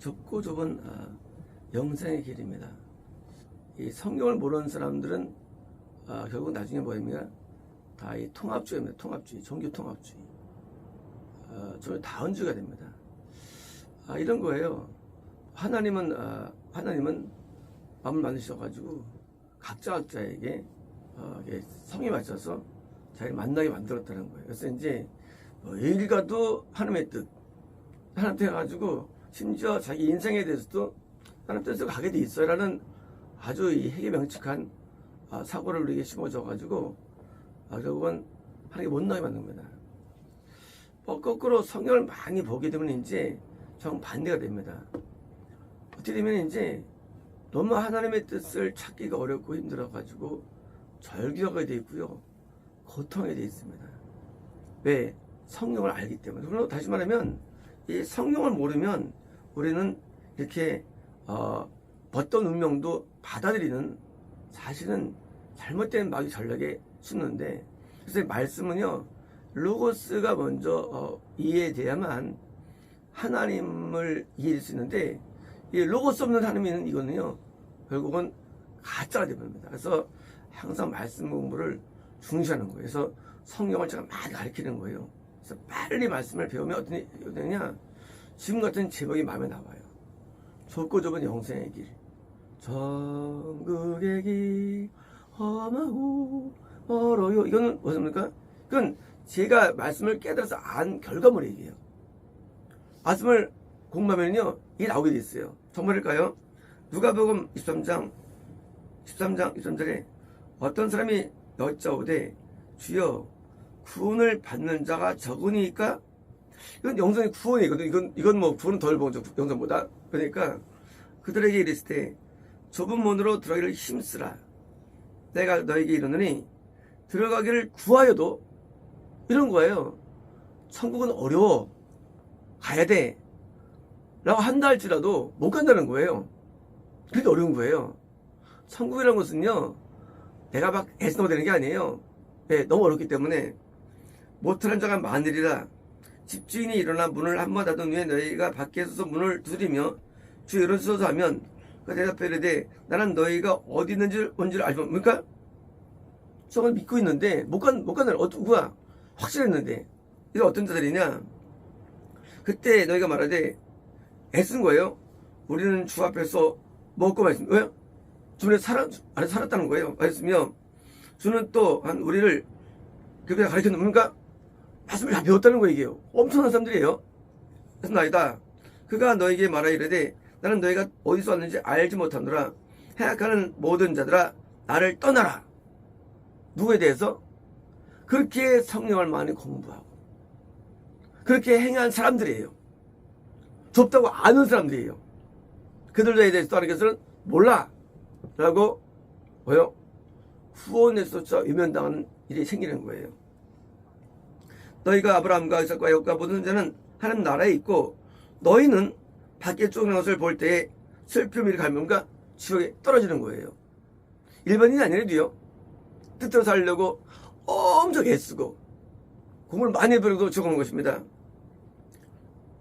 좁고 좁은 영생의 길입니다. 이 성경을 모르는 사람들은 결국 나중에 뭐입니까? 다 이 통합주의입니다. 통합주의, 종교 통합주의. 저는 다원주의가 됩니다. 이런 거예요. 하나님은 마음을 만드셔가지고 각자에게 성에 맞춰서 자기를 만나게 만들었다는 거예요. 그래서 이제 일 가도 하나님의 뜻, 하나님 해가지고 심지어 자기 인생에 대해서도 하나님 뜻으로 가게 돼 있어요라는 아주 이 해괴명측한 사고를 우리에게 심어줘가지고 결국은 하나님이 못 나게 만든 겁니다. 거꾸로 성경을 많이 보게 되면 이제 정반대가 됩니다. 어떻게 되면 이제 너무 하나님의 뜻을 찾기가 어렵고 힘들어가지고 절규하게 돼 있고요. 고통하게 돼 있습니다. 왜? 성경을 알기 때문에. 그리고 다시 말하면 이 성경을 모르면 우리는 이렇게 어떤 운명도 받아들이는 사실은 잘못된 마귀 전략에 숨는데, 그래서 말씀은요 로고스가 먼저 이해돼야만 하나님을 이해할 수 있는데, 이 로고스 없는 하나님은 이거는요 결국은 가짜가 되버립니다. 그래서 항상 말씀 공부를 중시하는 거예요. 그래서 성경을 제가 많이 가르치는 거예요. 그래서 빨리 말씀을 배우면 어떻게 되냐, 지금 같은 제목이 마음에 나와요. 좁고 좁은 영생의 길, 천국의 길 험하고 멀어요. 이거는 무엇입니까? 그건 제가 말씀을 깨달아서 안 결과물이에요. 말씀을 공부하면요 이게 나오게 돼 있어요. 정말일까요? 누가복음 23장 23절에 어떤 사람이 여짜오되 주여 구원을 받는 자가 적으니까, 이건 영성의 구원이거든. 이건 뭐 구원은 덜 보죠, 영성보다. 그러니까 그들에게 이르실 때 좁은 문으로 들어가기를 힘쓰라. 내가 너에게 이르노니 들어가기를 구하여도, 이런 거예요. 천국은 어려워, 가야 돼 라고 한다 할지라도 못 간다는 거예요. 그게 어려운 거예요. 천국이라는 것은요 내가 막 애쓰고 되는 게 아니에요. 네, 너무 어렵기 때문에. 못하는 자가 많으리라. 집주인이 일어나 문을 한번 닫은 후에 너희가 밖에서 문을 두드리며 주 열어주소서 하면 그 대답하여 이르되 나는 너희가 어디 있는지 뭔지를 알지 못합니까? 저건 믿고 있는데 못 간다는 누구야? 확실했는데. 이게 어떤 자들이냐? 그때 너희가 말하되 애쓴 거예요. 우리는 주 앞에서 먹고 마셨습니다. 왜요? 주문에 살았다는 거예요. 말했으며 주는 또한 우리를 그렇게 가르쳤는 겁니까? 말씀을 다 배웠다는 거예요. 이게요. 엄청난 사람들이에요. 그래서 나이다. 그가 너에게 말하 이르되 나는 너희가 어디서 왔는지 알지 못하노라. 행악하는 모든 자들아 나를 떠나라. 누구에 대해서? 그렇게 성령을 많이 공부하고 그렇게 행한 사람들이에요. 좁다고 아는 사람들이에요. 그들에 대해서 하는 것은 몰라 라고 뭐요? 후원에서조차 외면당하는 일이 생기는 거예요. 너희가 아브라함과 이삭과 야곱과 모든 자는 하나님 나라에 있고 너희는 밖에 쫓는 것을 볼 때에 슬픔이 갈망과 지옥에 떨어지는 거예요. 일반인이 아니라도요 뜻대로 살려고 엄청 애쓰고 공을 많이 배우고 적어놓은 것입니다.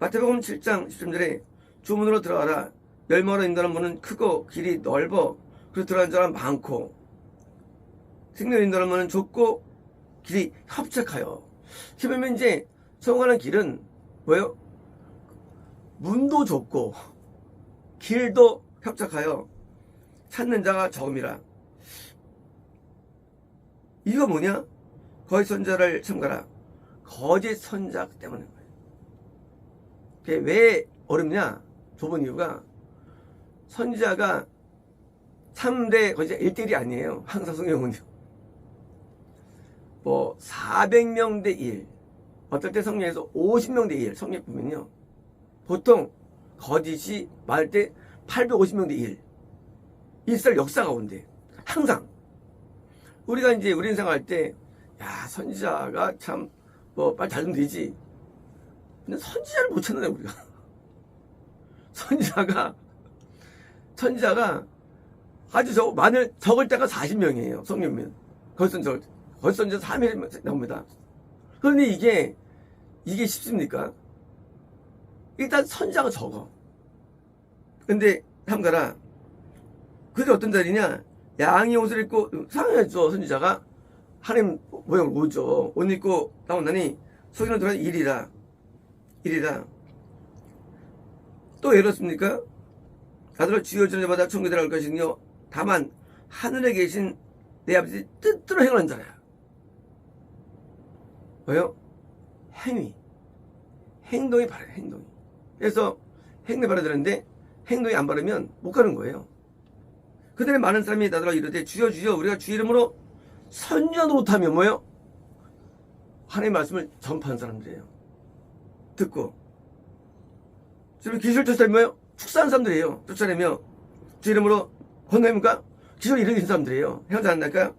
마태복음 7장 10절에 주문으로 들어가라. 열마로 인도하는 문은 크고 길이 넓어 그리고 들어가는 사람 많고 생명 인도하는 문은 좁고 길이 협착하여. 그러면 이제 성공하는 길은 뭐예요? 문도 좁고 길도 협착하여 찾는 자가 적음이라. 이거 뭐냐? 거짓 선자를 참가라. 거짓 선자 때문에 거예요. 그게 왜 어렵냐? 좁은 이유가 선지자가 3대 거짓 1대1이 아니에요. 항상 성경은요. 뭐 400명 대 1, 어떨 때 성경에서 50명 대 1 성경 보면요 보통 거짓이 많을 때 850명 대 1 이스라엘 역사 가운데 항상 우리가 이제 우리 인생 할 때 야 선지자가 참 뭐 빨리 잘 좀 되지. 근데 선지자를 못 찾는다 우리가. 선지자가 아주 적을 때가 40명이에요. 성경면 거짓 선지자 3일 나옵니다. 그런데 이게 쉽습니까? 일단 선지자가 적어. 근데 삼가라. 그게 어떤 자리냐? 양이 옷을 입고 상해했죠. 선지자가 하나님 모양을 오죠. 옷 입고 나온다니 속이는 들어 일이라. 또 이렇습니까? 아들아 주여 주는 자마다 천국에 들어갈 것이며 다만 하늘에 계신 내 아버지 뜻대로 행하는 자라. 뭐요? 행동이 바라요. 행동이. 그래서 행동이 바라야 되는데 행동이 안 바르면 못 가는 거예요. 그들의 많은 사람이 나더러 이르되 주여 주여 우리가 주 이름으로 선지자도 못하면 뭐예요? 하나님의 말씀을 전파하는 사람들이에요. 듣고 지금 기술조사는 뭐예요? 축사하는 사람들이에요. 쫓아내며 주 이름으로 건너입니까? 기술 일으킨 사람들이에요. 행하지 않나까?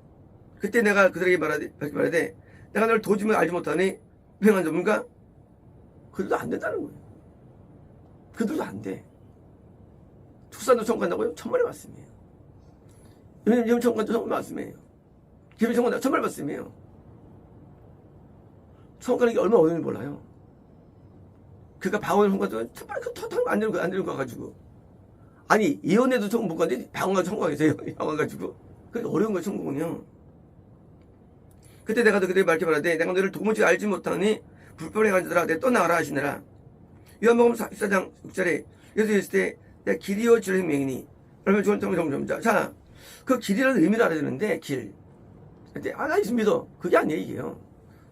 그때 내가 그들에게 말하되 내가 너를 도저히 알지 못하니 행한 자인가? 그들도 안 된다는 거예요. 그들도 안 돼. 축사도 천국 간다고요? 천만의 말씀이에요. 이런 천국 간다고 천만의 말씀이에요. 기름이 천국 간다고 천만의 말씀이에요. 천국 가는 게 얼마나 어려운지 몰라요. 그러니까 방언을 천국 간다고 안 되는 거 가지고. 아니 이혼해도 천국 못 가는데 방언 천국 가겠어요. 방언 가지고. 그게 어려운 거예요. 천국은요. 그때 내가 그들에게 말하되 내가 너를 도무지 알지 못하니 불법에 간자들아 내 떠나가라 하시느라. 요한복음 14장 6절에 예수 있을 때 내가 길이요 진리요 생명이니 얼마나 좋은 정점자. 자, 그 길이라는 의미를 알아야 되는데 길. 근데 나 예수 믿어. 그게 아니에요 이게요.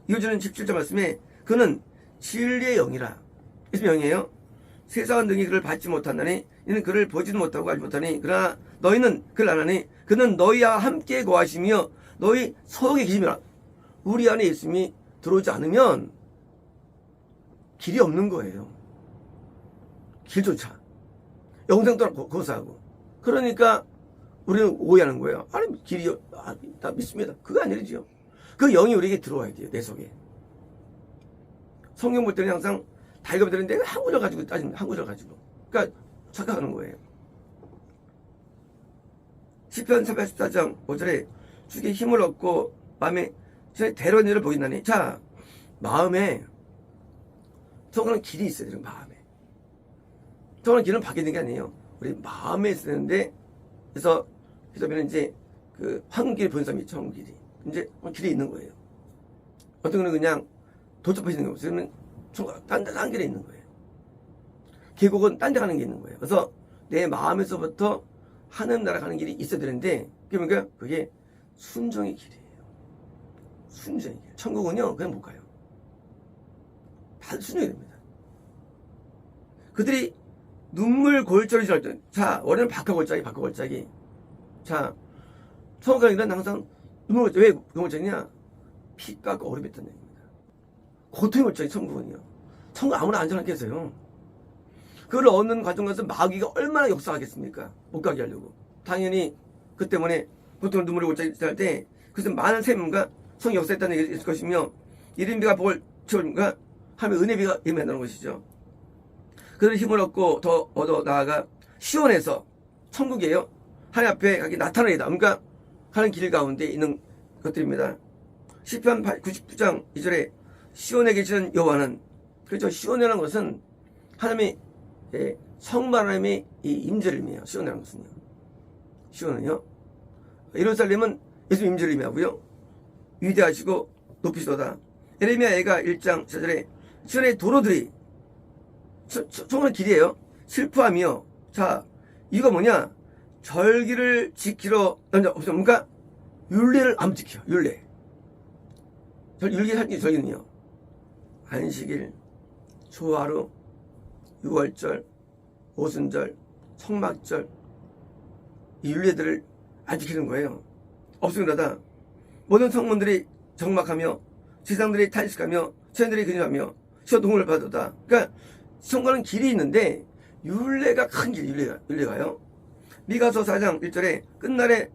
이어지는 17절 말씀에 그는 진리의 영이라. 예수 영이에요. 세상은 능히 그를 받지 못한다니 이는 그를 보지도 못하고 알지 못하니 그러나 너희는 그를 아나니 그는 너희와 함께 거하시며 너희 속에 계시며 우리 안에 예수님이 들어오지 않으면 길이 없는 거예요. 길조차. 영생 또한 고사하고. 그러니까 우리는 오해하는 거예요. 아니 길이요. 나 믿습니다. 그거 아니죠. 그 영이 우리에게 들어와야 돼요. 내 속에. 성경 볼 때는 항상 다 읽어드리는데 한 구절 가지고 따집니다. 한 구절 가지고. 그러니까 착각하는 거예요. 시편 314장 5절에 주께 힘을 얻고 마음에 대로한 일을 보인다니. 자, 마음에 저거는 길이 있어야 돼요. 마음에. 저거는 길은 밖에 있는 게 아니에요. 우리 마음에 있어야 되는데 그래서 그러면 이제 그 황길 본 사람이 있죠. 황길이. 이제 길이 있는 거예요. 어떤 거는 그냥 도착해 있는 거예요. 그러면 딴 길에 있는 거예요. 계곡은 딴 데 가는 게 있는 거예요. 그래서 내 마음에서부터 하늘 나라 가는 길이 있어야 되는데 그러니까 그게 순종의 길이에요. 순종의 길. 천국은요 그냥 못 가요. 다 순종이 됩니다. 그들이 눈물 골짜기 할 때, 자 원래는 박하골짜기. 자 천국 가는 길은 항상 눈물 골짜기. 왜 그 골짜기냐? 피가 얼음이 있다는 얘기입니다. 고통의 골짜기 천국은요. 천국 아무나 안전하게 해서요. 그걸 얻는 과정에서 마귀가 얼마나 역사하겠습니까? 못 가게 하려고. 당연히 그 때문에 보통 눈물의 골짜기 할 때 그래서 많은 샘과 성 역사했다는 얘기가 있을 것이며 이른비가 복을 채울까 하면 은혜비가 임한다는 것이죠. 그들 힘을 얻고 더 얻어 나아가 시온에서 천국이에요. 하나님 앞에 가기 나타나리다. 그러니까 하는 길 가운데 있는 것들입니다. 시편 99장 2절에 시온에 계시는 여호와는 그렇죠. 시온이라는 것은 하나님의 성만 하나님의 이 임재림이에요. 시온이라는 것은요. 시온은요. 예루살렘은 예수 임재림이 하고요. 위대하시고 높이시도다. 에레미야 애가 1장 4절에 시온의 도로들이 총은 길이에요. 슬퍼하며 자 이거 뭐냐 절기를 지키러 그러니까 율례를 안 지켜. 율례 살기 저기는요 안식일 초하루 6월절 오순절 성막절 이 율례들을 안 지키는 거예요. 없습니다. 모든 성문들이 적막하며 지상들이 탄식하며 천들이 근심하며 시어동을 받았다. 그러니까 성과는 길이 있는데 율례가 큰 길, 율례가요. 미가서 4장 1절에 끝날에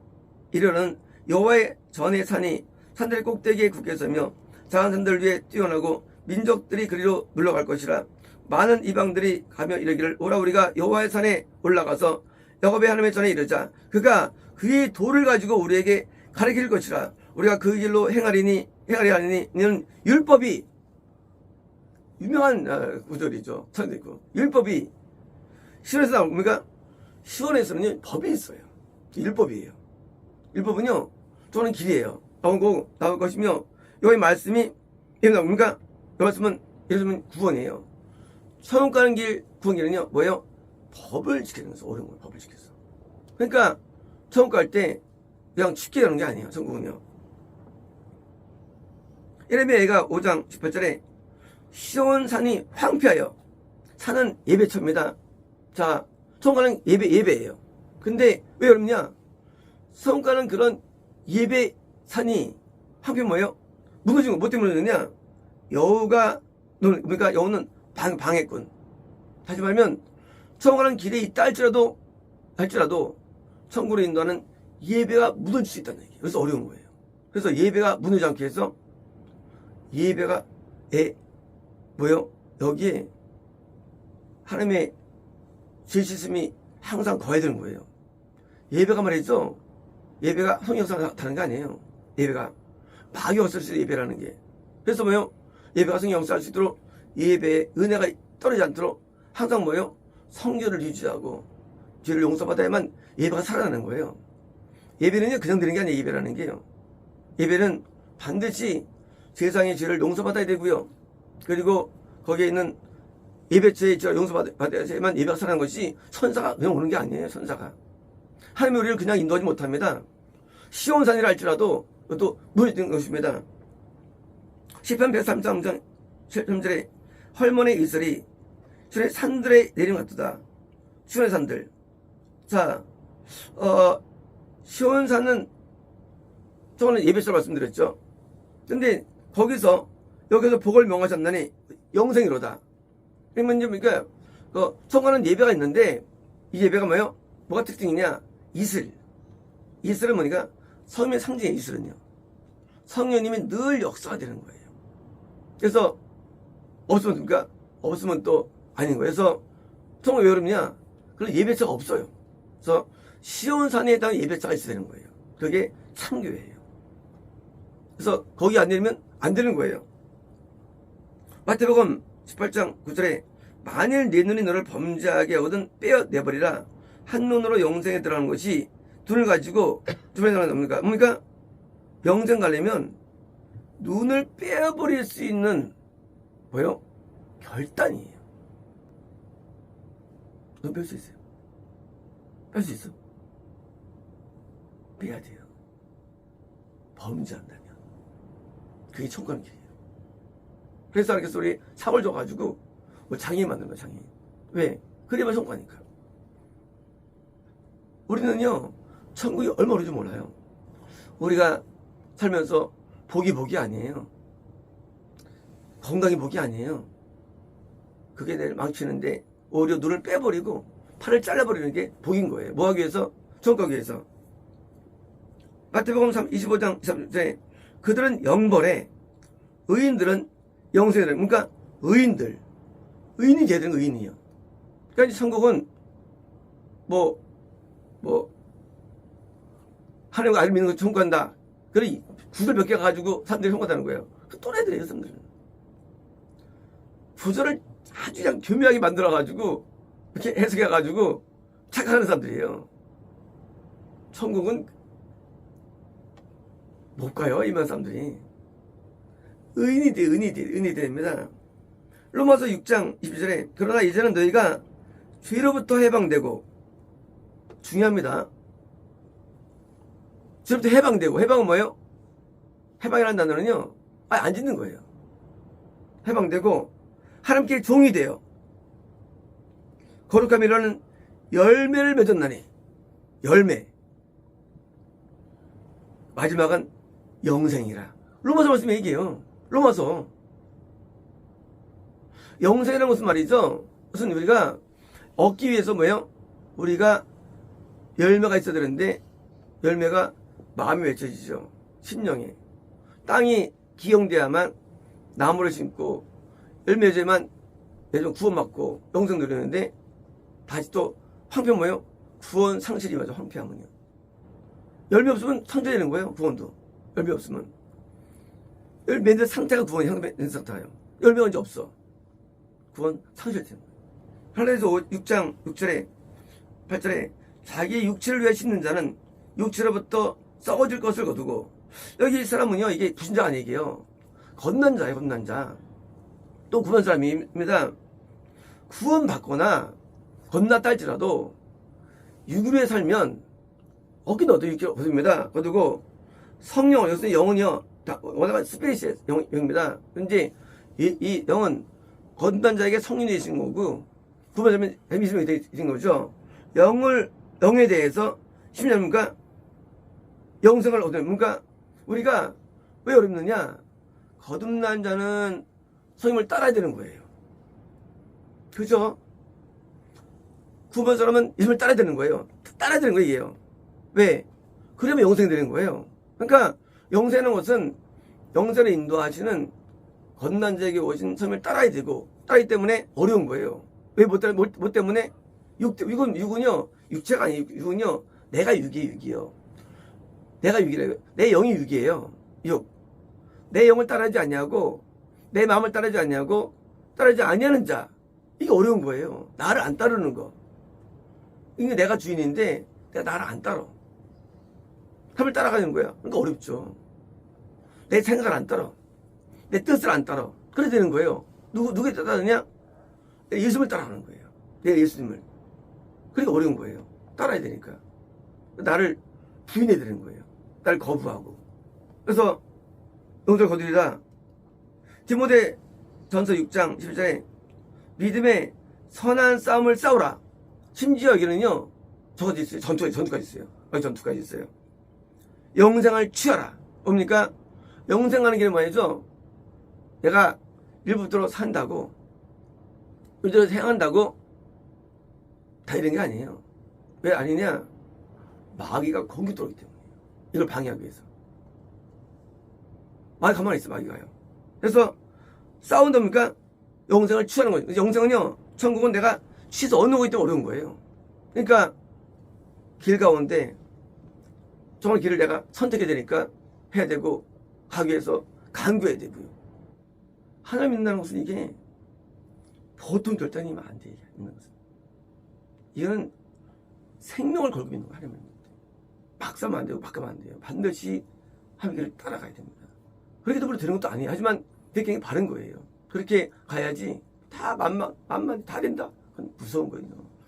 이르는 여호와의 전의 산이 산들의 꼭대기에 굳게 서며 작은 산들 위에 뛰어나고 민족들이 그리로 물러갈 것이라. 많은 이방들이 가며 이르기를 오라 우리가 여호와의 산에 올라가서 야곱의 하나님의 전에 이르자. 그가 그의 도를 가지고 우리에게 가르칠 것이라. 우리가 그 길로 행하리니 이는 율법이 유명한 구절이죠. 천도 있고 율법이 시온에서 나옵니까? 시원에서는 법이 있어요. 율법이에요. 율법은요, 또는 길이에요. 나올 것이며, 여기 말씀이, 여기 나옵니까? 이 말씀은, 예를 들면 구원이에요. 천국 가는 길, 구원 길은요, 뭐예요? 법을 지키는 거죠. 어려운 거예요. 법을 지켜서. 그러니까, 천국 갈 때, 그냥 쉽게 가는 게 아니에요. 천국은요. 예레미야가 5장 18절에, 시온산이 황폐하여, 산은 예배처입니다. 자, 천국 가는 예배예요. 근데 왜 그러냐? 천국 가는 그런 예배산이 황폐 뭐예요? 무너진 거, 뭐 때문에 그러느냐? 그러니까 여우는 방해꾼. 다시 말하면, 천국 가는 길에 있다 할지라도, 천국으로 인도하는 예배가 무너질 수 있다는 얘기예요. 그래서 어려운 거예요. 그래서 예배가 무너지지 않게 해서, 예배가, 뭐예요? 여기에, 하나님의 죄 씻음이 항상 거해야 되는 거예요. 예배가 말이죠. 예배가 성령역사가 다른 게 아니에요. 예배가 마귀 없을 수 예배라는 게. 그래서 뭐예요? 예배가 성령역사할 수 있도록 예배에 은혜가 떨어지지 않도록 항상 뭐예요? 성결을 유지하고 죄를 용서받아야만 예배가 살아나는 거예요. 예배는요 그냥 되는 게 아니에요. 예배라는 게요. 예배는 반드시 세상의 죄를 용서받아야 되고요. 그리고 거기에 있는 예배처에 용서받아야만 예배가 살아나는 것이 천사가 그냥 오는 게 아니에요. 천사가. 하나님이 우리를 그냥 인도하지 못합니다. 시온산이라 할지라도 또 무너지는 것입니다. 시편 133장 7절에 헐몬의 이슬이 주의 산들에 내려갔도다. 시온의 산들. 자, 시온산은 저는 예배처럼 말씀드렸죠. 근데 여기서 복을 명하셨나니 영생이로다. 그러니까 천국가는 예배가 있는데 이 예배가 뭐예요? 뭐가 특징이냐? 이슬. 이슬은 뭐니까? 성령의 상징의 이슬은요. 성령님이 늘 역사가 되는 거예요. 그래서 없으면 또 아닌 거예요. 그래서 천국 왜 그러냐? 그런 예배처가 없어요. 그래서 시온산에 해당 예배처가 있어야 되는 거예요. 그게 참교회예요. 그래서 거기 안 내리면 안 되는 거예요. 마태복음 18장 9절에 만일 내 눈이 너를 범죄하게 하거든 빼어내버리라. 한 눈으로 영생에 들어가는 것이 눈을 가지고 두 번에 뭡니까? 영생 가려면 눈을 빼어버릴 수 있는 뭐요? 결단이에요. 눈 뺄 수 있어요? 뺄 수 있어? 빼야 돼요. 범죄한다면. 그게 천국 가는 길이에요. 그래서 이렇게 우리 사골 줘가지고 뭐 장애인 만든 거야, 장애인. 왜? 그래야 천국 가니까. 우리는요, 천국이 얼마 오른지 몰라요. 우리가 살면서 복이 아니에요. 건강이 복이 아니에요. 그게 내를 망치는데 오히려 눈을 빼버리고 팔을 잘라버리는 게 복인 거예요. 뭐 하기 위해서? 천국 가기 위해서. 마태복음 25장 23절에 그들은 영벌에 의인들은 영생에 들어요. 그러니까 의인이 돼야 되는 의인이에요. 그러니까 천국은 하나님과 아들 믿는 거 천국 간다. 그래 구절 몇 개 가지고 사람들이 천국 간다는 거예요. 그 또래들이에요, 사람들은. 구절을 아주 그냥 교묘하게 만들어가지고 이렇게 해석해가지고 착각하는 사람들이에요. 천국은 못 가요, 이만 사람들이. 의인이 됩니다. 로마서 6장 22절에 그러나 이제는 너희가 죄로부터 해방되고, 중요합니다. 죄로부터 해방되고, 해방은 뭐예요? 해방이라는 단어는요, 안 짓는 거예요. 해방되고 하나님께 종이 돼요. 거룩함이라는 열매를 맺었나니, 열매. 마지막은 영생이라. 로마서 말씀이 얘기해요. 로마서. 영생이라는 것은 말이죠. 무슨 우리가 얻기 위해서 뭐예요? 우리가 열매가 있어야 되는데 열매가 마음이 맺혀지죠. 심령에. 땅이 기용돼야만 나무를 심고 열매 맺어야만 구원받고 영생 누리는데 다시 또 황폐 뭐예요? 구원 상실이 맞아. 황폐하면요. 열매 없으면 상실되는 거예요. 구원도. 열매 없으면. 열매 맺는 상태가 구원이 맺는 상태예요. 열매가 언제 없어. 구원 상실되는 거예요. 할례서 6장 6절에 8절에 자기 육체를 위해 씻는 자는 육체로부터 썩어질 것을 거두고, 여기 이 사람은요, 이게 불신자가 아니에요. 거듭난 자예요, 거듭난 자. 또 구원 사람입니다. 구원받거나 거듭났다 할지라도 육으로 살면 얻긴 얻어 육체로 거둡니다. 거두고 성령을, 여기서 영은요, 원어가 스피릿이에요. 영입니다. 그런데 이 영은 거듭난 자에게 성령이 되신 거고, 구원받으면 믿음이 되신 거죠. 영에 대해서 심리합니까? 영생을 얻으면, 그러니까 우리가 왜 어렵느냐? 거듭난 자는 성령을 따라야 되는 거예요. 그죠? 구원 사람은 예수님을 따라야 되는 거예요. 따라야 되는 거예요. 왜? 그러면 영생이 되는 거예요. 그러니까 영생하는 것은 영생을 인도하시는 거듭난 자에게 오신 성령을 따라야 되고, 따르기 때문에 어려운 거예요. 왜 못 때문에? 육은요, 육체가 아니에요. 육은요, 내가 육이에요. 내가 육이래요. 내 영이 육이에요. 육. 내 영을 따르지 않냐고, 내 마음을 따르지 않냐고, 따르지 아니하는 자. 이게 어려운 거예요. 나를 안 따르는 거. 이게 내가 주인인데 내가 나를 안 따라. 삶을 따라가는 거야. 그러니까 어렵죠. 내 생각을 안 따라. 내 뜻을 안 따라. 그래야 되는 거예요. 누구에 따르느냐? 예수님을 따라가는 거예요. 내 예수님을. 그러니까 어려운 거예요. 따라야 되니까. 나를 부인해야 되는 거예요. 나를 거부하고. 그래서 영절 거두리라. 디모데 전서 6장 11절에 믿음의 선한 싸움을 싸우라. 심지어 여기는요, 저것도 있어요. 전투까지 있어요. 전투까지 있어요. 영생을 취하라. 뭡니까? 영생하는 게 말이죠. 내가 일부러 산다고, 일부러 행한다고 다 이런 게 아니에요. 왜 아니냐? 마귀가 공기 들어오기 때문에. 이걸 방해하기 위해서. 마귀 가만히 있어, 마귀가요. 그래서 싸운답니까? 영생을 취하는 거예요. 영생은요, 천국은 내가 취해서 얻는 거기 때문에 어려운 거예요. 그러니까 길 가운데 정말 길을 내가 선택해야 되니까 해야 되고, 가기 위해서 간구해야 되고요. 하나님 믿는다는 것은 이게 보통 결단이면 안 돼요. 믿는 것은. 이거는 생명을 걸고 믿는 거예요. 하나님 믿는 때. 막 싸면 안 되고 바꾸면 안 돼요. 반드시 하나님의 길을 따라가야 됩니다. 그렇게 해도 되는 것도 아니에요. 하지만 되게 바른 거예요. 그렇게 가야지 다 만만 다 된다. 그건 무서운 거예요.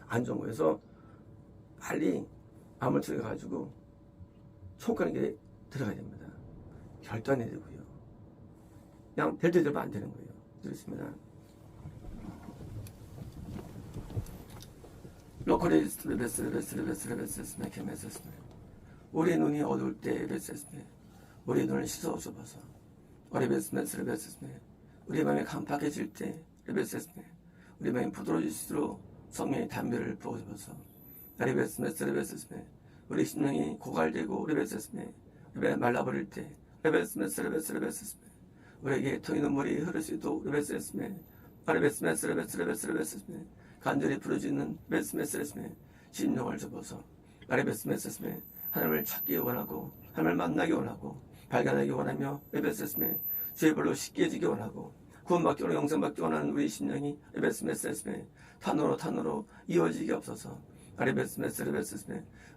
안 좋은 거예요. 그래서 빨리 마음을 들여가지고 손가락에 길에 들어가야 됩니다. 결단해야 되고요. 그냥 될 때 되면 안 되는 거예요. 그렇습니다. 우리 눈이 어두울 때 우리 눈을 씻어 주옵소서. 우리 마음이 강팍해질 때 우리 마음이 부드러워질수록 성령의 담배를 부어주소서. 우리 심령이 고갈되고 말라버릴 때 우리에게 토의 눈물이 흐를 수 있도록 간절히 부르짖는 심령을 접어서 하나님을 찾기 원하고, 하나님을 만나기 원하고, 발견하기 원하며 주의 벌로 씻겨지기 원하고, 구원받기 원하고 영생받기 원하는 우리 심령이 탄으로 이어지게 없어서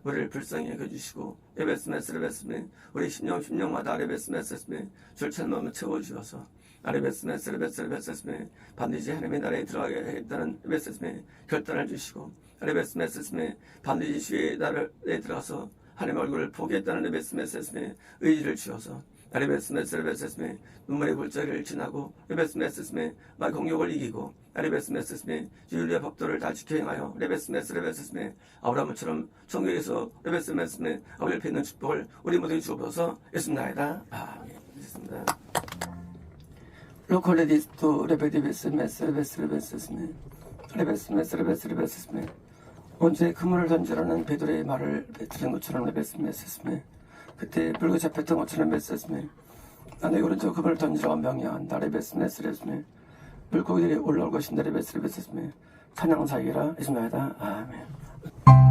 우리를 불쌍히 여겨주시고 우리 심령마다 줄 찬 마음을 채워주셔서 반드시 하나님의 나라에 들어가겠다는 결단을 주시고 반드시 주의 나라에 들어가서 하나님의 얼굴을 보겠다는 의지를 주셔서 눈물의 골짜기를 지나고 공욕을 이기고 주의 법도를 다 지켜 행하여 아브라함처럼 천국에서 아버지 옆에 있는 축복을 우리 모두에게 주옵소서. 예수님나이다. 아멘. 됐습니다. 로컬레디스토 레베스메 언제 그물을 던지라는 베드로의 말을 들은 것처럼 그때 물고 잡혔던 것처럼 나의 오른쪽 그물을 던지라고 명령한다. 물고기들이 올라올 것인다. 찬양사이라 예수나이다. 아멘.